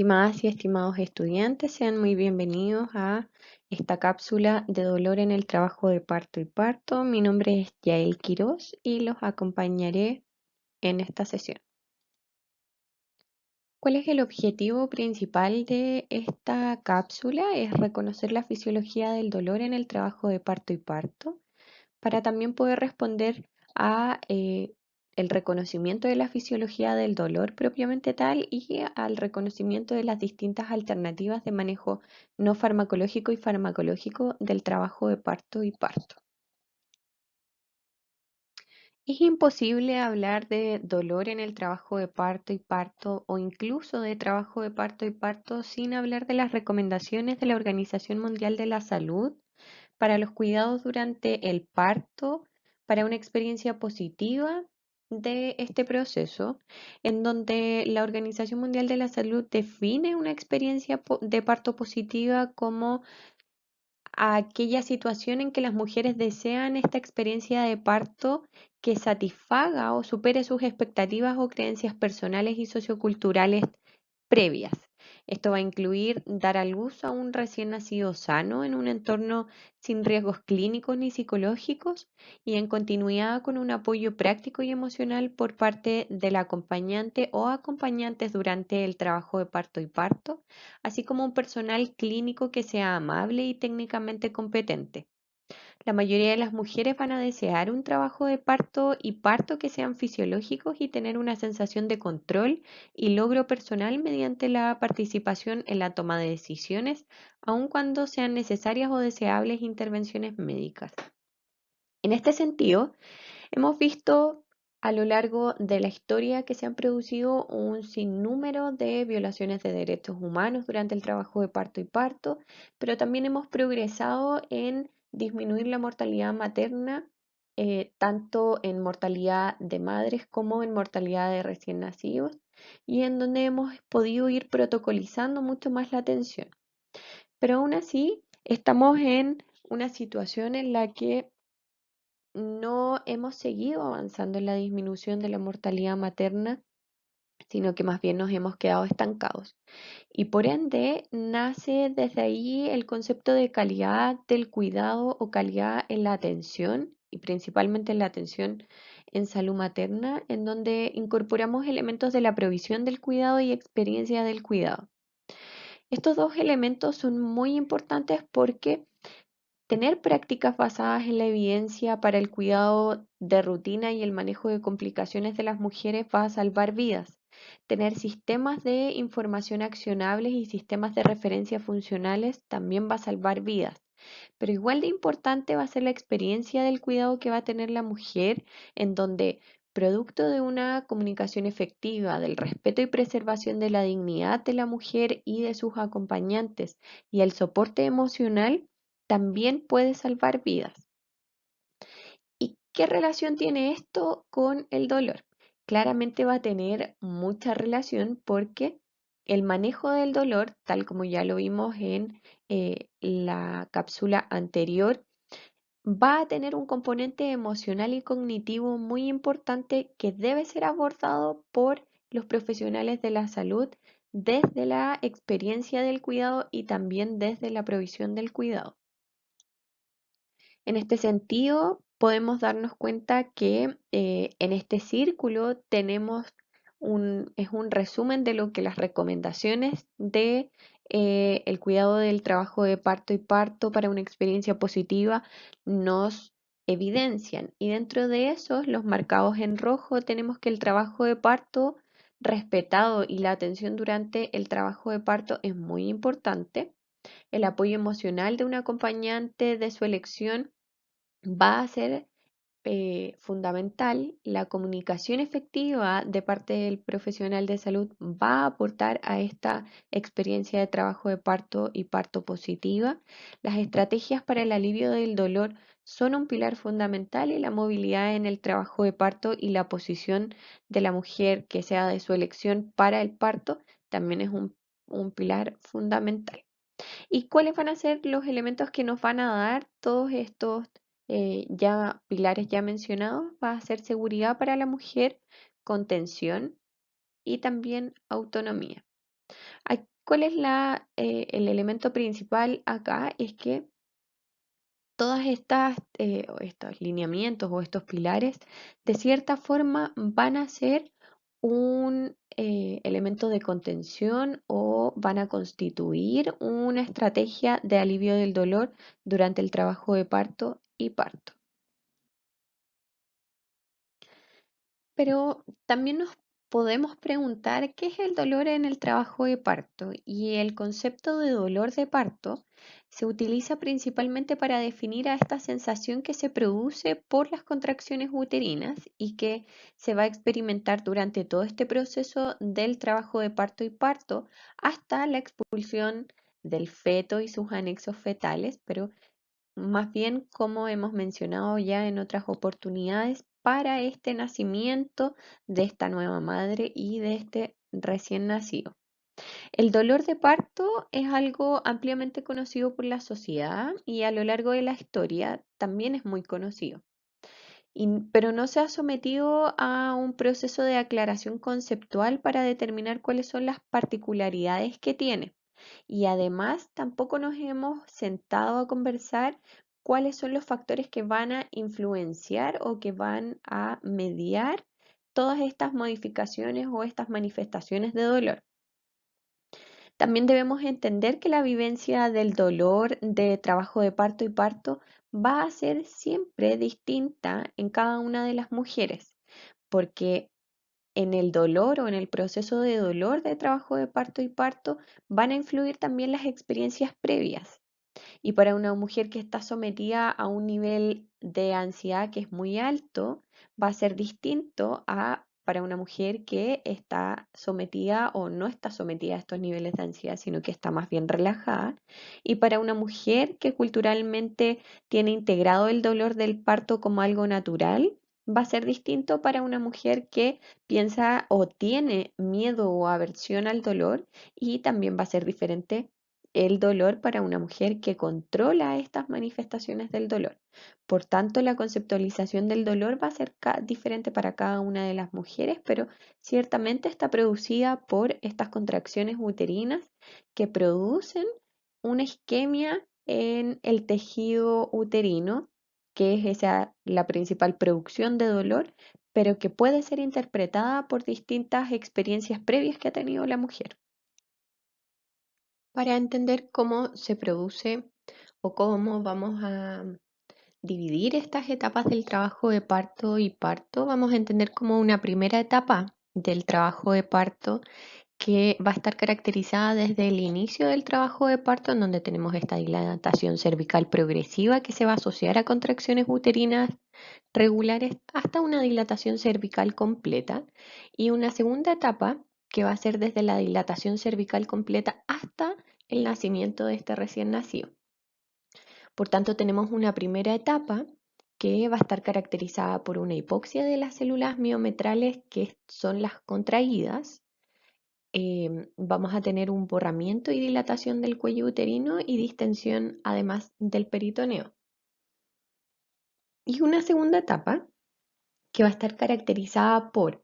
Estimadas y estimados estudiantes, sean muy bienvenidos a esta cápsula de dolor en el trabajo de parto y parto. Mi nombre es Yael Quiroz y los acompañaré en esta sesión. ¿Cuál es el objetivo principal de esta cápsula? Es reconocer la fisiología del dolor en el trabajo de parto y parto, para también poder responder a el reconocimiento de la fisiología del dolor propiamente tal y al reconocimiento de las distintas alternativas de manejo no farmacológico y farmacológico del trabajo de parto y parto. Es imposible hablar de dolor en el trabajo de parto y parto o incluso de trabajo de parto y parto sin hablar de las recomendaciones de la Organización Mundial de la Salud para los cuidados durante el parto, para una experiencia positiva de este proceso, en donde la Organización Mundial de la Salud define una experiencia de parto positiva como aquella situación en que las mujeres desean esta experiencia de parto que satisfaga o supere sus expectativas o creencias personales y socioculturales previas. Esto va a incluir dar a luz a un recién nacido sano en un entorno sin riesgos clínicos ni psicológicos y en continuidad con un apoyo práctico y emocional por parte del acompañante o acompañantes durante el trabajo de parto y parto, así como un personal clínico que sea amable y técnicamente competente. La mayoría de las mujeres van a desear un trabajo de parto y parto que sean fisiológicos y tener una sensación de control y logro personal mediante la participación en la toma de decisiones, aun cuando sean necesarias o deseables intervenciones médicas. En este sentido, hemos visto a lo largo de la historia que se han producido un sinnúmero de violaciones de derechos humanos durante el trabajo de parto y parto, pero también hemos progresado en disminuir la mortalidad materna, tanto en mortalidad de madres como en mortalidad de recién nacidos, y en donde hemos podido ir protocolizando mucho más la atención. Pero aún así, estamos en una situación en la que no hemos seguido avanzando en la disminución de la mortalidad materna, sino que más bien nos hemos quedado estancados. Y por ende, nace desde ahí el concepto de calidad del cuidado o calidad en la atención, y principalmente en la atención en salud materna, en donde incorporamos elementos de la provisión del cuidado y experiencia del cuidado. Estos dos elementos son muy importantes porque tener prácticas basadas en la evidencia para el cuidado de rutina y el manejo de complicaciones de las mujeres va a salvar vidas. Tener sistemas de información accionables y sistemas de referencia funcionales también va a salvar vidas. Pero igual de importante va a ser la experiencia del cuidado que va a tener la mujer, en donde, producto de una comunicación efectiva, del respeto y preservación de la dignidad de la mujer y de sus acompañantes y el soporte emocional, también puede salvar vidas. ¿Y qué relación tiene esto con el dolor? Claramente va a tener mucha relación porque el manejo del dolor, tal como ya lo vimos en la cápsula anterior, va a tener un componente emocional y cognitivo muy importante que debe ser abordado por los profesionales de la salud desde la experiencia del cuidado y también desde la provisión del cuidado. En este sentido, podemos darnos cuenta que en este círculo tenemos es un resumen de lo que las recomendaciones de el cuidado del trabajo de parto y parto para una experiencia positiva nos evidencian. Y dentro de esos, los marcados en rojo, tenemos que el trabajo de parto respetado y la atención durante el trabajo de parto es muy importante. El apoyo emocional de un acompañante de su elección va a ser fundamental. La comunicación efectiva de parte del profesional de salud va a aportar a esta experiencia de trabajo de parto y parto positiva. Las estrategias para el alivio del dolor son un pilar fundamental y la movilidad en el trabajo de parto y la posición de la mujer que sea de su elección para el parto también es un pilar fundamental. ¿Y cuáles van a ser los elementos que nos van a dar todos estos ya pilares ya mencionados? Va a ser seguridad para la mujer, contención y también autonomía. ¿Cuál es el elemento principal acá? Es que todas estas o estos lineamientos o estos pilares de cierta forma van a ser un elemento de contención o van a constituir una estrategia de alivio del dolor durante el trabajo de parto y parto. Pero también nos podemos preguntar qué es el dolor en el trabajo de parto, y el concepto de dolor de parto se utiliza principalmente para definir a esta sensación que se produce por las contracciones uterinas y que se va a experimentar durante todo este proceso del trabajo de parto y parto hasta la expulsión del feto y sus anexos fetales, pero más bien, como hemos mencionado ya en otras oportunidades, para este nacimiento de esta nueva madre y de este recién nacido. El dolor de parto es algo ampliamente conocido por la sociedad y a lo largo de la historia también es muy conocido. Pero no se ha sometido a un proceso de aclaración conceptual para determinar cuáles son las particularidades que tiene. Y además tampoco nos hemos sentado a conversar cuáles son los factores que van a influenciar o que van a mediar todas estas modificaciones o estas manifestaciones de dolor. También debemos entender que la vivencia del dolor de trabajo de parto y parto va a ser siempre distinta en cada una de las mujeres, porque en el dolor o en el proceso de dolor de trabajo de parto y parto van a influir también las experiencias previas. Y para una mujer que está sometida a un nivel de ansiedad que es muy alto, va a ser distinto a para una mujer que está sometida o no está sometida a estos niveles de ansiedad, sino que está más bien relajada. Y para una mujer que culturalmente tiene integrado el dolor del parto como algo natural, va a ser distinto para una mujer que piensa o tiene miedo o aversión al dolor, y también va a ser diferente el dolor para una mujer que controla estas manifestaciones del dolor. Por tanto, la conceptualización del dolor va a ser diferente para cada una de las mujeres, pero ciertamente está producida por estas contracciones uterinas que producen una isquemia en el tejido uterino, que es esa la principal producción de dolor, pero que puede ser interpretada por distintas experiencias previas que ha tenido la mujer. Para entender cómo se produce o cómo vamos a dividir estas etapas del trabajo de parto y parto, vamos a entender como una primera etapa del trabajo de parto que va a estar caracterizada desde el inicio del trabajo de parto, en donde tenemos esta dilatación cervical progresiva que se va a asociar a contracciones uterinas regulares hasta una dilatación cervical completa, y una segunda etapa que va a ser desde la dilatación cervical completa hasta el nacimiento de este recién nacido. Por tanto, tenemos una primera etapa que va a estar caracterizada por una hipoxia de las células miometrales, que son las contraídas. Vamos a tener un borramiento y dilatación del cuello uterino y distensión además del peritoneo. Y una segunda etapa que va a estar caracterizada por,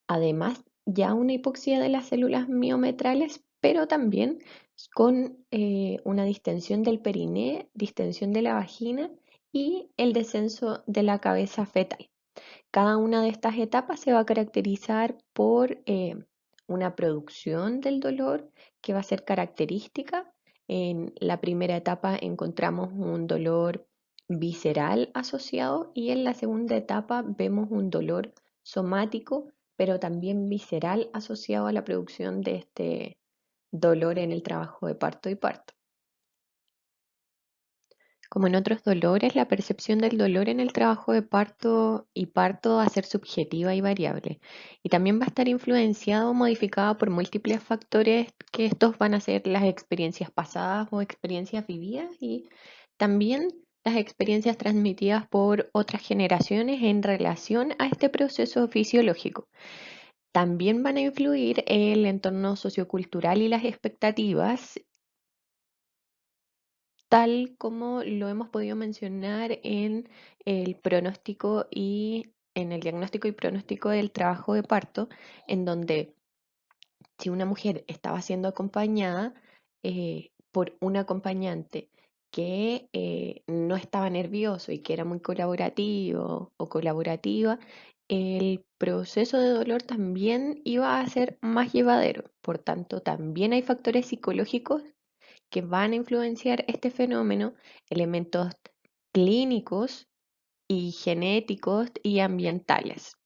además, ya una hipoxia de las células miometrales, pero también con una distensión del periné, distensión de la vagina y el descenso de la cabeza fetal. Cada una de estas etapas se va a caracterizar por una producción del dolor que va a ser característica. En la primera etapa encontramos un dolor visceral asociado, y en la segunda etapa vemos un dolor somático, pero también visceral asociado a la producción de este dolor en el trabajo de parto y parto. Como en otros dolores, la percepción del dolor en el trabajo de parto y parto va a ser subjetiva y variable. Y también va a estar influenciado o modificado por múltiples factores, que estos van a ser las experiencias pasadas o experiencias vividas, y también las experiencias transmitidas por otras generaciones en relación a este proceso fisiológico. También van a influir el entorno sociocultural y las expectativas, tal como lo hemos podido mencionar en el pronóstico y en el diagnóstico y pronóstico del trabajo de parto, en donde si una mujer estaba siendo acompañada por un acompañante que no estaba nervioso y que era muy colaborativo o colaborativa, el proceso de dolor también iba a ser más llevadero. Por tanto, también hay factores psicológicos que van a influenciar este fenómeno, elementos clínicos y genéticos y ambientales.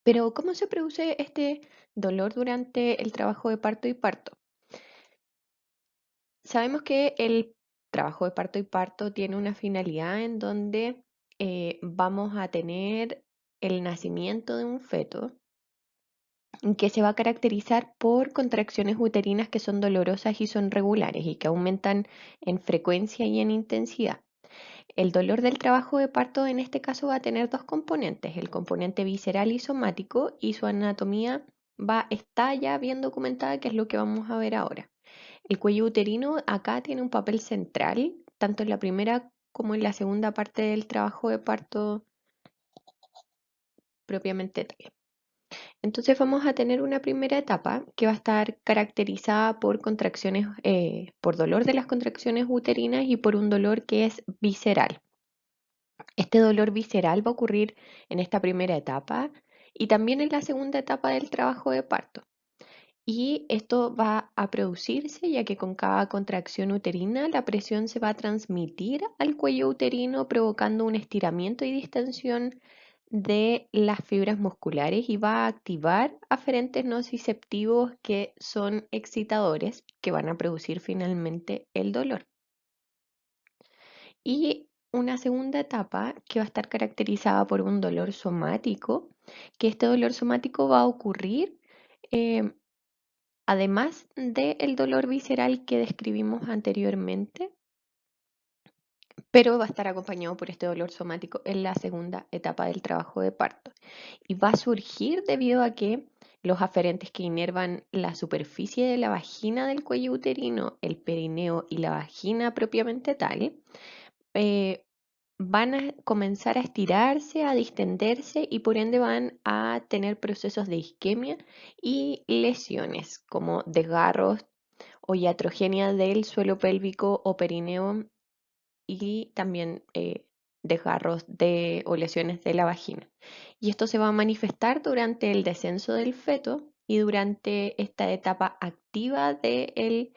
Pero, ¿cómo se produce este dolor durante el trabajo de parto y parto? Sabemos que el trabajo de parto y parto tiene una finalidad en donde vamos a tener el nacimiento de un feto que se va a caracterizar por contracciones uterinas que son dolorosas y son regulares y que aumentan en frecuencia y en intensidad. El dolor del trabajo de parto en este caso va a tener dos componentes, el componente visceral y somático, y su anatomía está ya bien documentada, que es lo que vamos a ver ahora. El cuello uterino acá tiene un papel central, tanto en la primera como en la segunda parte del trabajo de parto propiamente tal. Entonces vamos a tener una primera etapa que va a estar caracterizada por contracciones, por dolor de las contracciones uterinas y por un dolor que es visceral. Este dolor visceral va a ocurrir en esta primera etapa y también en la segunda etapa del trabajo de parto. Y esto va a producirse ya que con cada contracción uterina la presión se va a transmitir al cuello uterino provocando un estiramiento y distensión de las fibras musculares y va a activar aferentes nociceptivos que son excitadores que van a producir finalmente el dolor. Y una segunda etapa que va a estar caracterizada por un dolor somático, que este dolor somático va a ocurrir eh, además del dolor visceral que describimos anteriormente, pero va a estar acompañado por este dolor somático en la segunda etapa del trabajo de parto. Y va a surgir debido a que los aferentes que inervan la superficie de la vagina del cuello uterino, el perineo y la vagina propiamente tal, eh, van a comenzar a estirarse, a distenderse y por ende van a tener procesos de isquemia y lesiones como desgarros o iatrogenia del suelo pélvico o perineo y también desgarros o lesiones de la vagina. Y esto se va a manifestar durante el descenso del feto y durante esta etapa activa del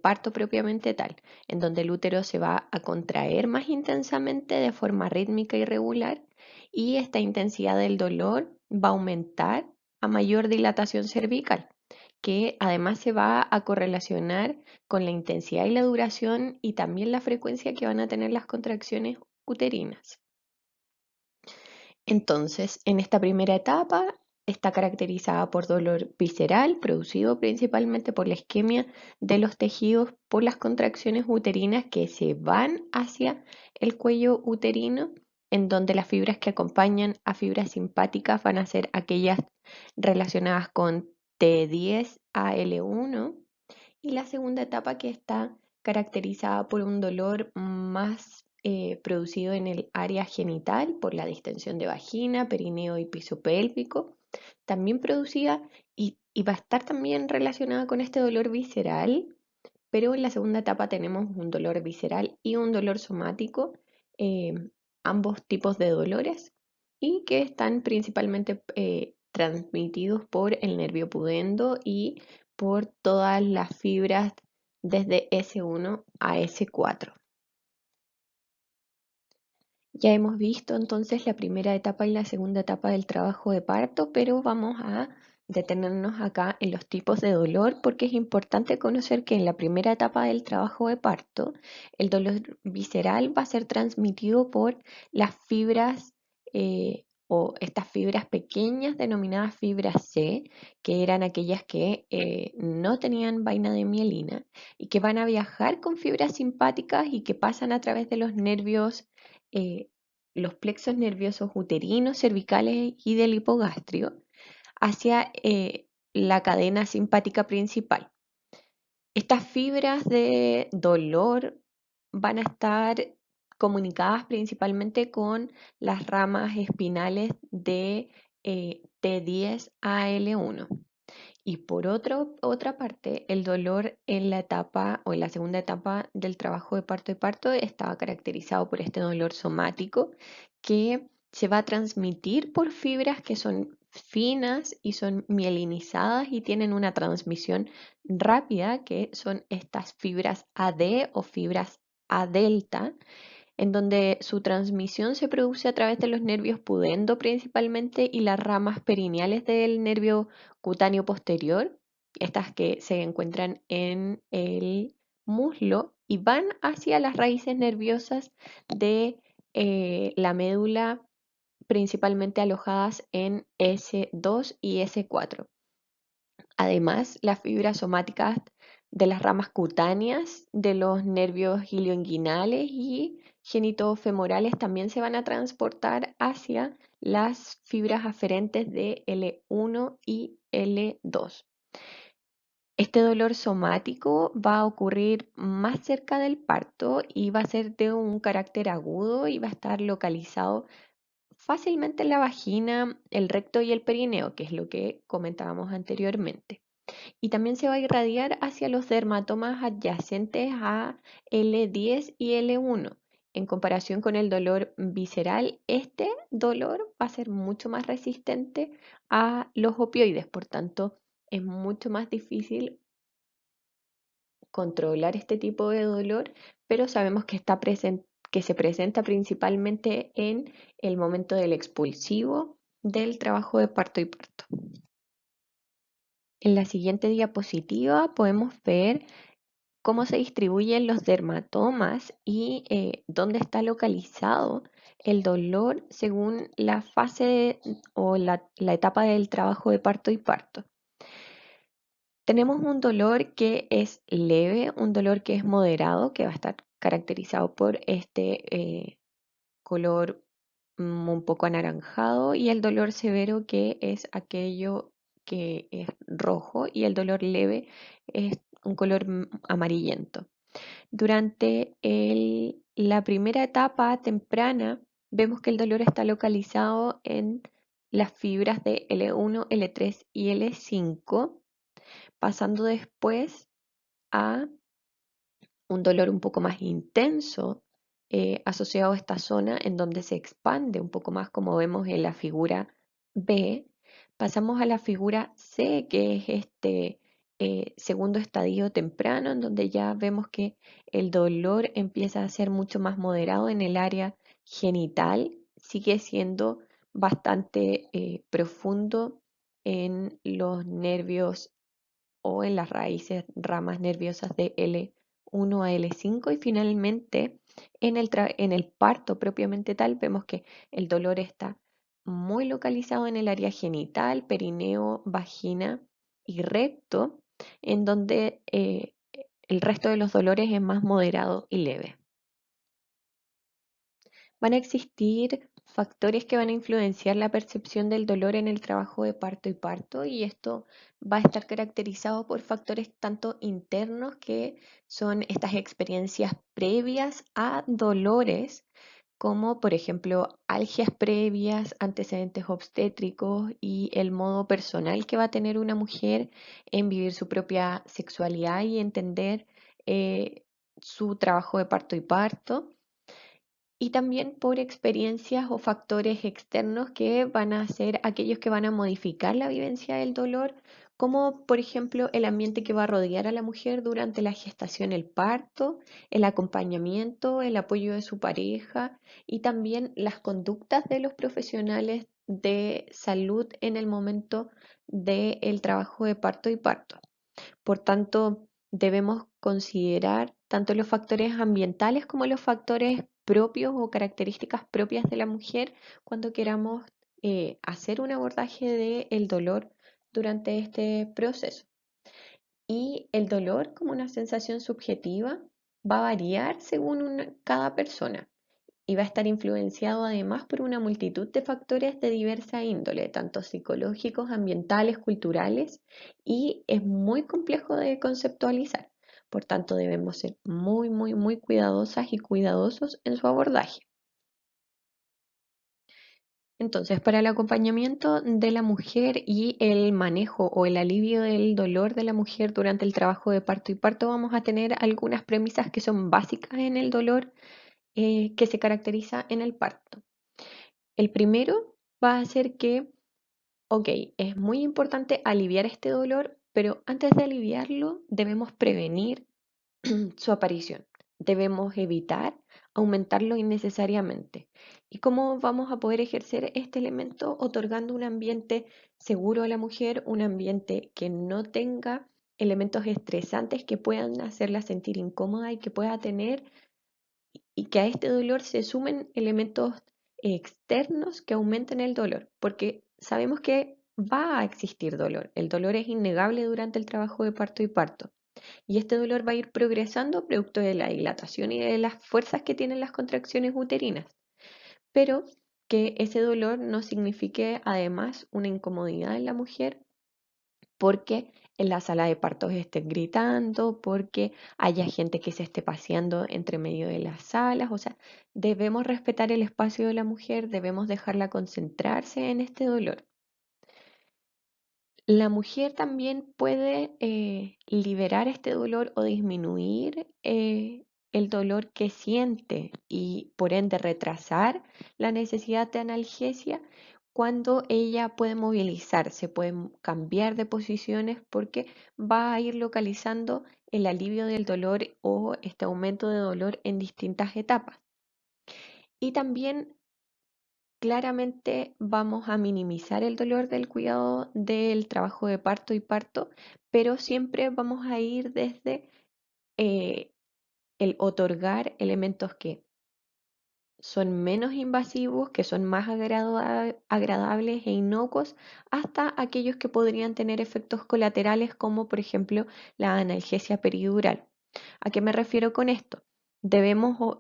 parto propiamente tal, en donde el útero se va a contraer más intensamente de forma rítmica y regular y esta intensidad del dolor va a aumentar a mayor dilatación cervical, que además se va a correlacionar con la intensidad y la duración y también la frecuencia que van a tener las contracciones uterinas. Entonces, en esta primera etapa está caracterizada por dolor visceral, producido principalmente por la isquemia de los tejidos por las contracciones uterinas que se van hacia el cuello uterino, en donde las fibras que acompañan a fibras simpáticas van a ser aquellas relacionadas con T10AL1 y la segunda etapa que está caracterizada por un dolor más producido en el área genital por la distensión de vagina, perineo y piso pélvico, también producida y va a estar también relacionada con este dolor visceral, pero en la segunda etapa tenemos un dolor visceral y un dolor somático, eh, ambos tipos de dolores, y que están principalmente transmitidos por el nervio pudendo y por todas las fibras desde S1 a S4. Ya hemos visto entonces la primera etapa y la segunda etapa del trabajo de parto, pero vamos a detenernos acá en los tipos de dolor porque es importante conocer que en la primera etapa del trabajo de parto el dolor visceral va a ser transmitido por las fibras o estas fibras pequeñas denominadas fibras C, que eran aquellas que no tenían vaina de mielina y que van a viajar con fibras simpáticas y que pasan a través de los nervios eh, los plexos nerviosos uterinos, cervicales y del hipogastrio hacia la cadena simpática principal. Estas fibras de dolor van a estar comunicadas principalmente con las ramas espinales de T10 a L1. Y por otra parte, el dolor en la etapa o en la segunda etapa del trabajo de parto y parto estaba caracterizado por este dolor somático que se va a transmitir por fibras que son finas y son mielinizadas y tienen una transmisión rápida, que son estas fibras AD o fibras A delta, en donde su transmisión se produce a través de los nervios pudendo principalmente y las ramas perineales del nervio cutáneo posterior, estas que se encuentran en el muslo y van hacia las raíces nerviosas de la médula, principalmente alojadas en S2 y S4. Además, las fibras somáticas de las ramas cutáneas, de los nervios ilioinguinales y genitofemorales también se van a transportar hacia las fibras aferentes de L1 y L2. Este dolor somático va a ocurrir más cerca del parto y va a ser de un carácter agudo y va a estar localizado fácilmente en la vagina, el recto y el perineo, que es lo que comentábamos anteriormente. Y también se va a irradiar hacia los dermatomas adyacentes a L10 y L1. En comparación con el dolor visceral, este dolor va a ser mucho más resistente a los opioides, por tanto, es mucho más difícil controlar este tipo de dolor, pero sabemos que que se presenta principalmente en el momento del expulsivo del trabajo de parto y parto. En la siguiente diapositiva podemos ver cómo se distribuyen los dermatomas y dónde está localizado el dolor según la fase o la etapa del trabajo de parto y parto. Tenemos un dolor que es leve, un dolor que es moderado, que va a estar caracterizado por este color un poco anaranjado, y el dolor severo, que es aquello que es rojo, y el dolor leve es un color amarillento. Durante la primera etapa temprana, vemos que el dolor está localizado en las fibras de L1, L3 y L5, pasando después a un dolor un poco más intenso asociado a esta zona en donde se expande un poco más, como vemos en la figura B. Pasamos a la figura C, que es este segundo estadio temprano, en donde ya vemos que el dolor empieza a ser mucho más moderado en el área genital, sigue siendo bastante profundo en los nervios o en las raíces, ramas nerviosas de L1 a L5, y finalmente en el parto propiamente tal vemos que el dolor está muy localizado en el área genital, perineo, vagina y recto, en donde el resto de los dolores es más moderado y leve. Van a existir factores que van a influenciar la percepción del dolor en el trabajo de parto y parto, y esto va a estar caracterizado por factores tanto internos, que son estas experiencias previas a dolores, como por ejemplo algias previas, antecedentes obstétricos y el modo personal que va a tener una mujer en vivir su propia sexualidad y entender su trabajo de parto y parto, y también por experiencias o factores externos que van a ser aquellos que van a modificar la vivencia del dolor, como por ejemplo el ambiente que va a rodear a la mujer durante la gestación, el parto, el acompañamiento, el apoyo de su pareja y también las conductas de los profesionales de salud en el momento del trabajo de parto y parto. Por tanto, debemos considerar tanto los factores ambientales como los factores propios o características propias de la mujer cuando queramos hacer un abordaje del dolor durante este proceso. Y el dolor, como una sensación subjetiva, va a variar según cada persona y va a estar influenciado además por una multitud de factores de diversa índole, tanto psicológicos, ambientales, culturales, y es muy complejo de conceptualizar. Por tanto, debemos ser muy, muy, muy cuidadosas y cuidadosos en su abordaje. Entonces, para el acompañamiento de la mujer y el manejo o el alivio del dolor de la mujer durante el trabajo de parto y parto, vamos a tener algunas premisas que son básicas en el dolor que se caracteriza en el parto. El primero va a ser que, ok, es muy importante aliviar este dolor, pero antes de aliviarlo debemos prevenir su aparición. Debemos evitar aumentarlo innecesariamente. ¿Y cómo vamos a poder ejercer este elemento? Otorgando un ambiente seguro a la mujer, un ambiente que no tenga elementos estresantes que puedan hacerla sentir incómoda y que pueda tener y que a este dolor se sumen elementos externos que aumenten el dolor, porque sabemos que va a existir dolor. El dolor es innegable durante el trabajo de parto y parto. Y este dolor va a ir progresando producto de la dilatación y de las fuerzas que tienen las contracciones uterinas. Pero que ese dolor no signifique además una incomodidad en la mujer porque en la sala de partos estén gritando, porque haya gente que se esté paseando entre medio de las salas. O sea, debemos respetar el espacio de la mujer, debemos dejarla concentrarse en este dolor. La mujer también puede liberar este dolor o disminuir el dolor que siente y por ende retrasar la necesidad de analgesia cuando ella puede movilizarse, puede cambiar de posiciones porque va a ir localizando el alivio del dolor o este aumento de dolor en distintas etapas. Y también claramente vamos a minimizar el dolor del cuidado del trabajo de parto y parto, pero siempre vamos a ir desde eh, el otorgar elementos que son menos invasivos, que son más agradables e inocuos, hasta aquellos que podrían tener efectos colaterales, como por ejemplo la analgesia peridural. ¿A qué me refiero con esto? Debemos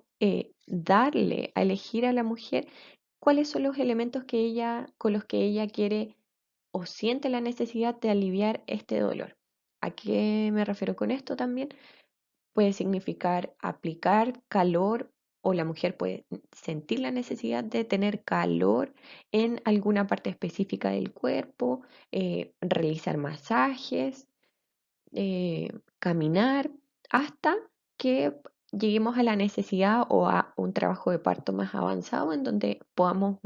darle a elegir a la mujer cuáles son los elementos con los que ella quiere o siente la necesidad de aliviar este dolor. ¿A qué me refiero con esto también? Puede significar aplicar calor o la mujer puede sentir la necesidad de tener calor en alguna parte específica del cuerpo, realizar masajes, caminar, hasta que lleguemos a la necesidad o a un trabajo de parto más avanzado en donde podamos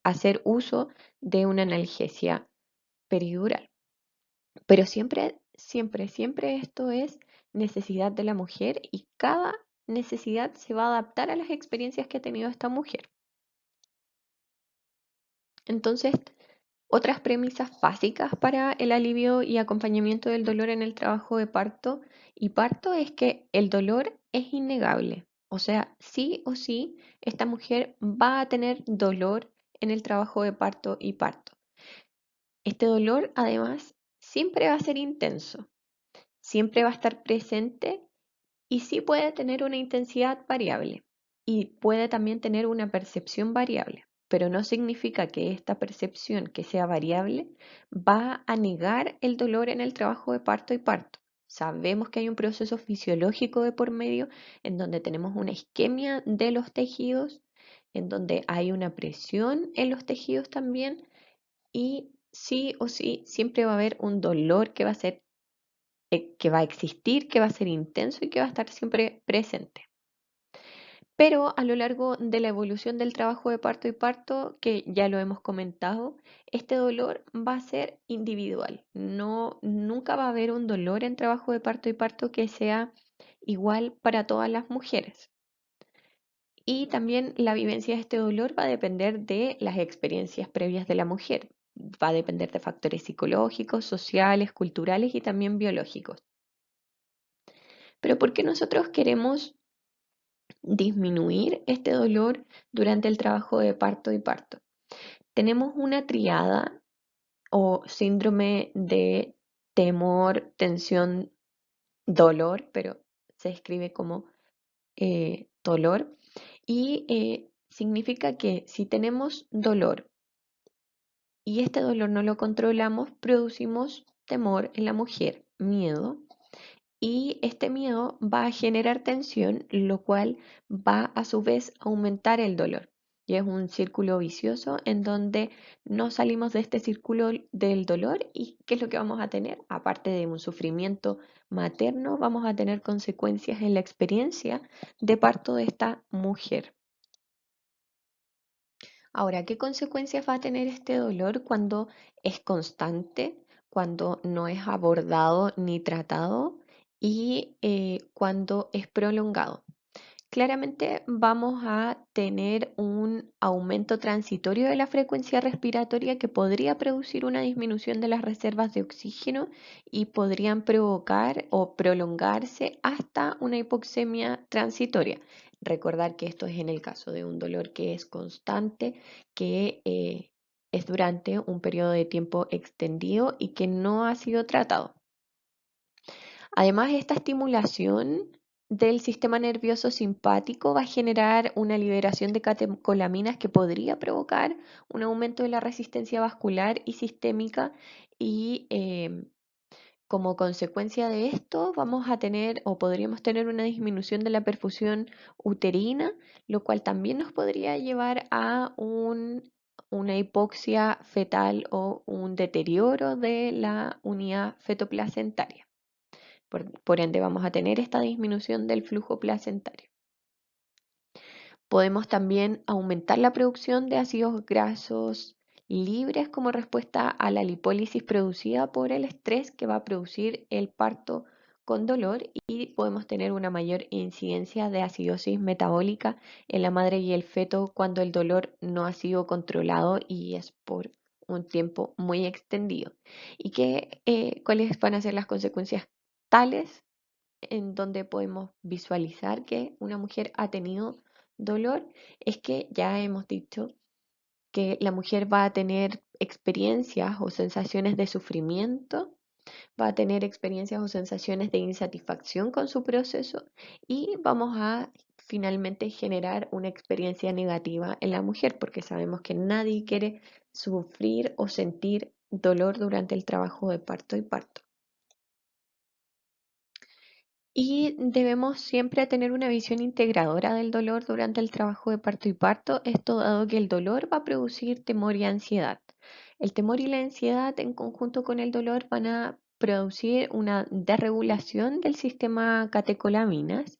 hacer uso de una analgesia peridural. Pero siempre, siempre, siempre esto es necesidad de la mujer y cada necesidad se va a adaptar a las experiencias que ha tenido esta mujer. Entonces, otras premisas básicas para el alivio y acompañamiento del dolor en el trabajo de parto y parto es que el dolor es innegable. O sea, sí o sí, esta mujer va a tener dolor en el trabajo de parto y parto. Este dolor, además, siempre va a ser intenso, siempre va a estar presente y sí puede tener una intensidad variable y puede también tener una percepción variable, pero no significa que esta percepción que sea variable va a negar el dolor en el trabajo de parto y parto. Sabemos que hay un proceso fisiológico de por medio en donde tenemos una isquemia de los tejidos, en donde hay una presión en los tejidos también y sí o sí siempre va a haber un dolor que va a ser que va a existir, que va a ser intenso y que va a estar siempre presente. Pero a lo largo de la evolución del trabajo de parto y parto, que ya lo hemos comentado, este dolor va a ser individual. No, nunca va a haber un dolor en trabajo de parto y parto que sea igual para todas las mujeres. Y también la vivencia de este dolor va a depender de las experiencias previas de la mujer. Va a depender de factores psicológicos, sociales, culturales y también biológicos. Pero ¿por qué nosotros queremos disminuir este dolor durante el trabajo de parto y parto? Tenemos una triada o síndrome de temor, tensión, dolor, pero se escribe como dolor y significa que si tenemos dolor y este dolor no lo controlamos, producimos temor en la mujer, miedo, y este miedo va a generar tensión, lo cual va a su vez a aumentar el dolor. Y es un círculo vicioso en donde no salimos de este círculo del dolor. ¿Y qué es lo que vamos a tener? Aparte de un sufrimiento materno, vamos a tener consecuencias en la experiencia de parto de esta mujer. Ahora, ¿qué consecuencias va a tener este dolor cuando es constante, cuando no es abordado ni tratado y cuando es prolongado? Claramente vamos a tener un aumento transitorio de la frecuencia respiratoria que podría producir una disminución de las reservas de oxígeno y podrían provocar o prolongarse hasta una hipoxemia transitoria. Recordar que esto es en el caso de un dolor que es constante, que es durante un periodo de tiempo extendido y que no ha sido tratado. Además, esta estimulación del sistema nervioso simpático va a generar una liberación de catecolaminas que podría provocar un aumento de la resistencia vascular y sistémica y como consecuencia de esto vamos a tener o podríamos tener una disminución de la perfusión uterina, lo cual también nos podría llevar a una hipoxia fetal o un deterioro de la unidad fetoplacentaria. Por ende, vamos a tener esta disminución del flujo placentario. Podemos también aumentar la producción de ácidos grasos libres como respuesta a la lipólisis producida por el estrés que va a producir el parto con dolor y podemos tener una mayor incidencia de acidosis metabólica en la madre y el feto cuando el dolor no ha sido controlado y es por un tiempo muy extendido. ¿Y cuáles van a ser las consecuencias tales en donde podemos visualizar que una mujer ha tenido dolor? Es que ya hemos dicho que la mujer va a tener experiencias o sensaciones de sufrimiento, va a tener experiencias o sensaciones de insatisfacción con su proceso y vamos a finalmente generar una experiencia negativa en la mujer porque sabemos que nadie quiere sufrir o sentir dolor durante el trabajo de parto y parto. Y debemos siempre tener una visión integradora del dolor durante el trabajo de parto y parto, esto dado que el dolor va a producir temor y ansiedad. El temor y la ansiedad en conjunto con el dolor van a producir una desregulación del sistema catecolaminas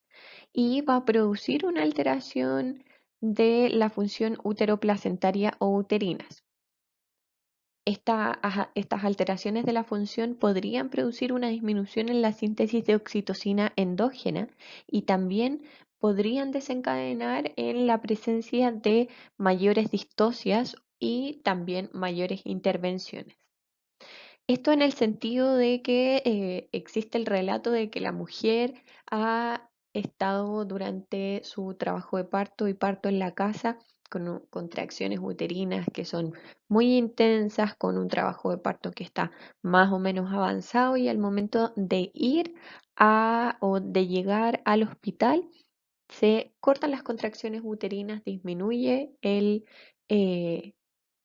y va a producir una alteración de la función uteroplacentaria o uterinas. Estas alteraciones de la función podrían producir una disminución en la síntesis de oxitocina endógena y también podrían desencadenar en la presencia de mayores distocias y también mayores intervenciones. Esto en el sentido de que existe el relato de que la mujer ha estado durante su trabajo de parto y parto en la casa con contracciones uterinas que son muy intensas, con un trabajo de parto que está más o menos avanzado y al momento de ir o de llegar al hospital se cortan las contracciones uterinas, disminuye eh,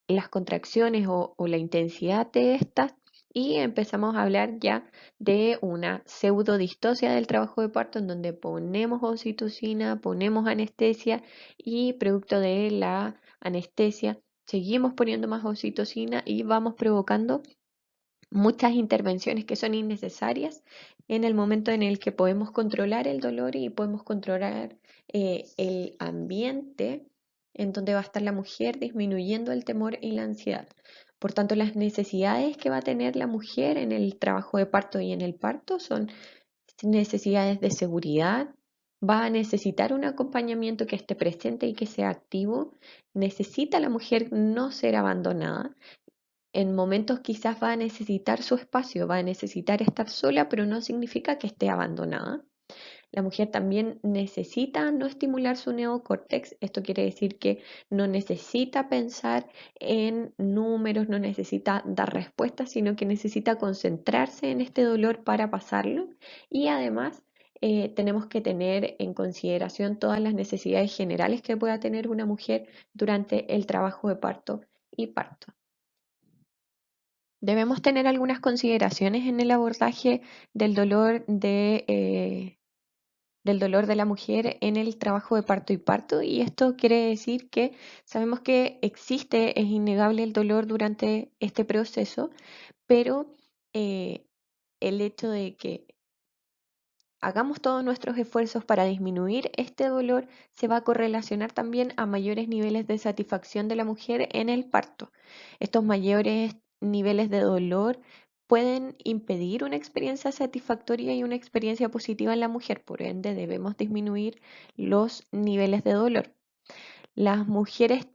las contracciones o la intensidad de estas y empezamos a hablar ya de una pseudodistosia del trabajo de parto en donde ponemos oxitocina, ponemos anestesia y producto de la anestesia seguimos poniendo más oxitocina y vamos provocando muchas intervenciones que son innecesarias en el momento en el que podemos controlar el dolor y podemos controlar el ambiente en donde va a estar la mujer, disminuyendo el temor y la ansiedad. Por tanto, las necesidades que va a tener la mujer en el trabajo de parto y en el parto son necesidades de seguridad, va a necesitar un acompañamiento que esté presente y que sea activo, necesita la mujer no ser abandonada, en momentos quizás va a necesitar su espacio, va a necesitar estar sola, pero no significa que esté abandonada. La mujer también necesita no estimular su neocórtex. Esto quiere decir que no necesita pensar en números, no necesita dar respuestas, sino que necesita concentrarse en este dolor para pasarlo. Y además tenemos que tener en consideración todas las necesidades generales que pueda tener una mujer durante el trabajo de parto y parto. Debemos tener algunas consideraciones en el abordaje del dolor del dolor de la mujer en el trabajo de parto y parto. Y esto quiere decir que sabemos que existe, es innegable el dolor durante este proceso, pero el hecho de que hagamos todos nuestros esfuerzos para disminuir este dolor se va a correlacionar también a mayores niveles de satisfacción de la mujer en el parto. Estos mayores niveles de dolor pueden impedir una experiencia satisfactoria y una experiencia positiva en la mujer, por ende debemos disminuir los niveles de dolor. Las mujeres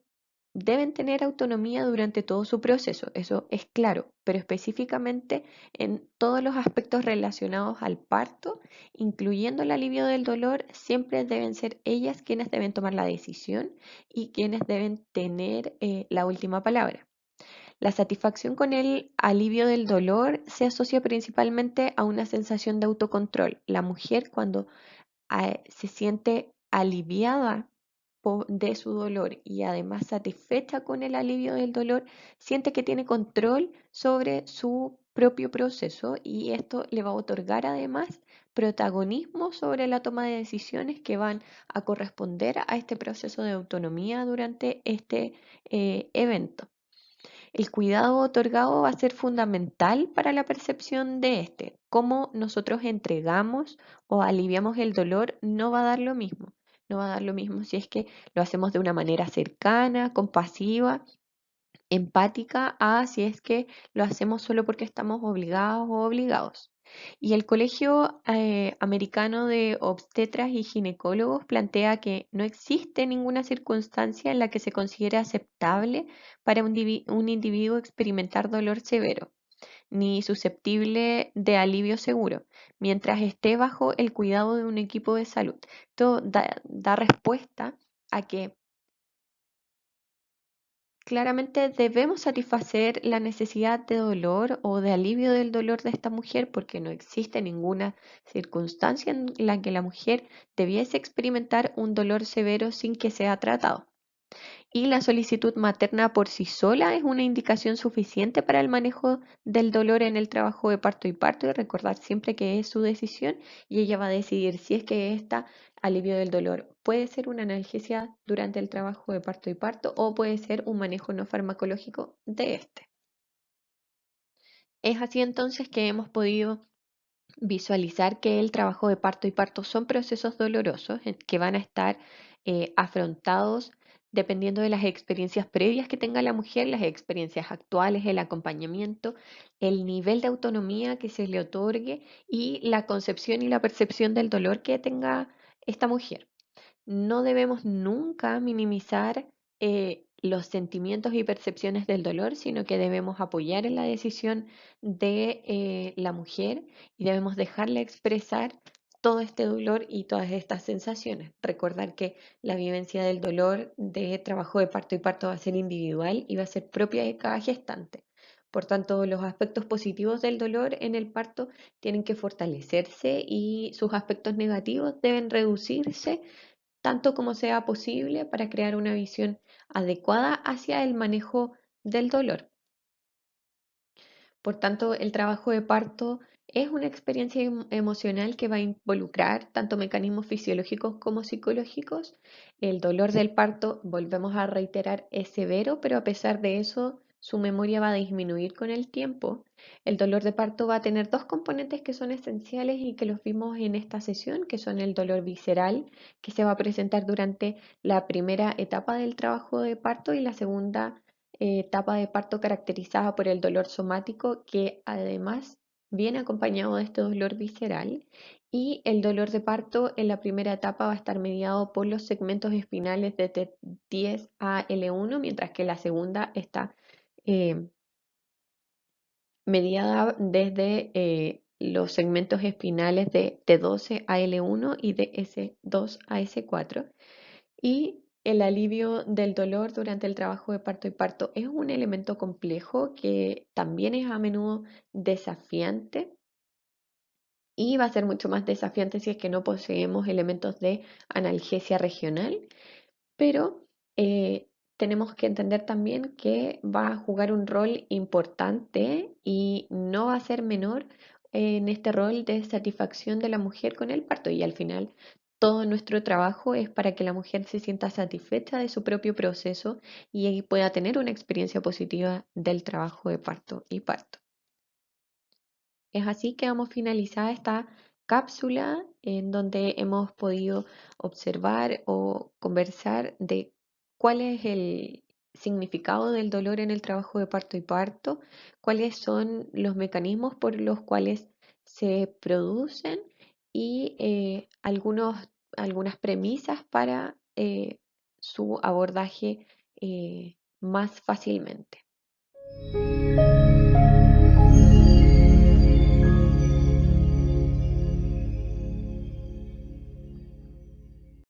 deben tener autonomía durante todo su proceso, eso es claro, pero específicamente en todos los aspectos relacionados al parto, incluyendo el alivio del dolor, siempre deben ser ellas quienes deben tomar la decisión y quienes deben tener la última palabra. La satisfacción con el alivio del dolor se asocia principalmente a una sensación de autocontrol. La mujer cuando se siente aliviada de su dolor y además satisfecha con el alivio del dolor, siente que tiene control sobre su propio proceso y esto le va a otorgar además protagonismo sobre la toma de decisiones que van a corresponder a este proceso de autonomía durante este evento. El cuidado otorgado va a ser fundamental para la percepción de este. Cómo nosotros entregamos o aliviamos el dolor no va a dar lo mismo. No va a dar lo mismo si es que lo hacemos de una manera cercana, compasiva, empática, a si es que lo hacemos solo porque estamos obligados o obligados. Y el Colegio Americano de Obstetras y Ginecólogos plantea que no existe ninguna circunstancia en la que se considere aceptable para un individuo experimentar dolor severo, ni susceptible de alivio seguro, mientras esté bajo el cuidado de un equipo de salud. Esto da respuesta a que claramente debemos satisfacer la necesidad de dolor o de alivio del dolor de esta mujer porque no existe ninguna circunstancia en la que la mujer debiese experimentar un dolor severo sin que sea tratado. Y la solicitud materna por sí sola es una indicación suficiente para el manejo del dolor en el trabajo de parto y parto y recordar siempre que es su decisión y ella va a decidir si es que esta alivio del dolor puede ser una analgesia durante el trabajo de parto y parto o puede ser un manejo no farmacológico de este. Es así entonces que hemos podido visualizar que el trabajo de parto y parto son procesos dolorosos que van a estar afrontados dependiendo de las experiencias previas que tenga la mujer, las experiencias actuales, el acompañamiento, el nivel de autonomía que se le otorgue y la concepción y la percepción del dolor que tenga esta mujer. No debemos nunca minimizar los sentimientos y percepciones del dolor, sino que debemos apoyar en la decisión de la mujer y debemos dejarle expresar todo este dolor y todas estas sensaciones. Recordar que la vivencia del dolor de trabajo de parto y parto va a ser individual y va a ser propia de cada gestante. Por tanto, los aspectos positivos del dolor en el parto tienen que fortalecerse y sus aspectos negativos deben reducirse tanto como sea posible para crear una visión adecuada hacia el manejo del dolor. Por tanto, el trabajo de parto es una experiencia emocional que va a involucrar tanto mecanismos fisiológicos como psicológicos. El dolor del parto, volvemos a reiterar, es severo, pero a pesar de eso, su memoria va a disminuir con el tiempo. El dolor de parto va a tener dos componentes que son esenciales y que los vimos en esta sesión, que son el dolor visceral, que se va a presentar durante la primera etapa del trabajo de parto y la segunda etapa de parto caracterizada por el dolor somático, que además viene acompañado de este dolor visceral. Y el dolor de parto en la primera etapa va a estar mediado por los segmentos espinales de T10 a L1, mientras que la segunda está eh, mediada desde los segmentos espinales de T12 a L1 y de S2 a S4. Y el alivio del dolor durante el trabajo de parto y parto es un elemento complejo que también es a menudo desafiante y va a ser mucho más desafiante si es que no poseemos elementos de analgesia regional, pero tenemos que entender también que va a jugar un rol importante y no va a ser menor en este rol de satisfacción de la mujer con el parto y al final todo nuestro trabajo es para que la mujer se sienta satisfecha de su propio proceso y pueda tener una experiencia positiva del trabajo de parto y parto. Es así que hemos finalizado esta cápsula en donde hemos podido observar o conversar de cuál es el significado del dolor en el trabajo de parto y parto, cuáles son los mecanismos por los cuales se producen y algunas premisas para su abordaje más fácilmente.